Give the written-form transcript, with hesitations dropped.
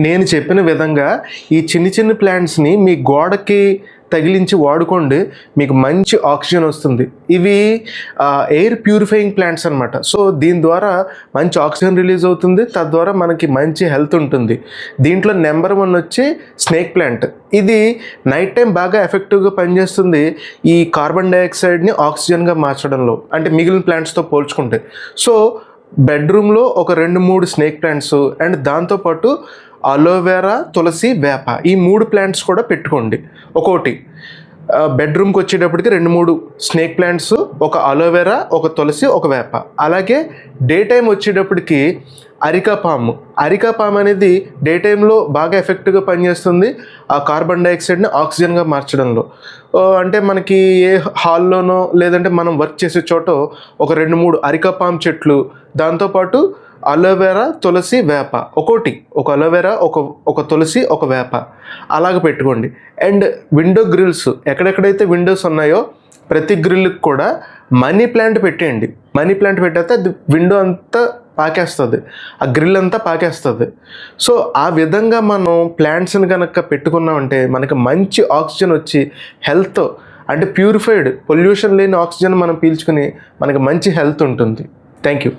నేను చెప్పిన విధంగా ఈ చిన్న చిన్న ప్లాంట్స్ని మీ గోడకి తగిలించి వాడుకోండి, మీకు మంచి ఆక్సిజన్ వస్తుంది. ఇవి ఎయిర్ ప్యూరిఫైయింగ్ ప్లాంట్స్ అనమాట. సో దీని ద్వారా మంచి ఆక్సిజన్ రిలీజ్ అవుతుంది, తద్వారా మనకి మంచి హెల్త్ ఉంటుంది. దీంట్లో నెంబర్ 1 వచ్చి స్నేక్ ప్లాంట్. ఇది నైట్ టైం బాగా ఎఫెక్టివ్గా పనిచేస్తుంది ఈ కార్బన్ డైఆక్సైడ్ని ఆక్సిజన్గా మార్చడంలో, అంటే మిగిలిన ప్లాంట్స్తో పోల్చుకుంటే. సో బెడ్రూమ్లో ఒక 2-3 స్నేక్ ప్లాంట్స్ అండ్ దాంతోపాటు అలోవెరా, తులసి, వేప ఈ 3 ప్లాంట్స్ కూడా పెట్టుకోండి. ఒక్కోటి బెడ్రూమ్కి వచ్చేటప్పటికి 2-3 స్నేక్ ప్లాంట్స్, ఒక అలోవెరా, ఒక తులసి, ఒక వేప. అలాగే డే టైం వచ్చేటప్పటికి అరికాపాము అనేది డే టైంలో బాగా ఎఫెక్టివ్గా పనిచేస్తుంది ఆ కార్బన్ డైఆక్సైడ్ని ఆక్సిజన్గా మార్చడంలో. అంటే మనకి ఏ హాల్లోనో లేదంటే మనం వర్క్ చేసే చోట ఒక 2-3 అరికాపాము చెట్లు, దాంతోపాటు అలోవెరా, తులసి, వేప ఒక్కోటి, ఒక అలోవెరా, ఒక తులసి, ఒక వేప అలాగ పెట్టుకోండి. అండ్ విండో గ్రిల్స్, ఎక్కడెక్కడైతే విండోస్ ఉన్నాయో ప్రతి గ్రిల్కి కూడా మనీ ప్లాంట్ పెట్టేయండి. మనీ ప్లాంట్ పెట్టేస్తే అది విండో అంతా పాకేస్తుంది, ఆ గ్రిల్ అంతా పాకేస్తుంది. సో ఆ విధంగా మనం ప్లాంట్స్ని కనుక పెట్టుకున్నామంటే మనకి మంచి ఆక్సిజన్ వచ్చి హెల్త్, అంటే ప్యూరిఫైడ్ పొల్యూషన్ లేని ఆక్సిజన్ మనం పీల్చుకుని మనకి మంచి హెల్త్ ఉంటుంది. Thank you.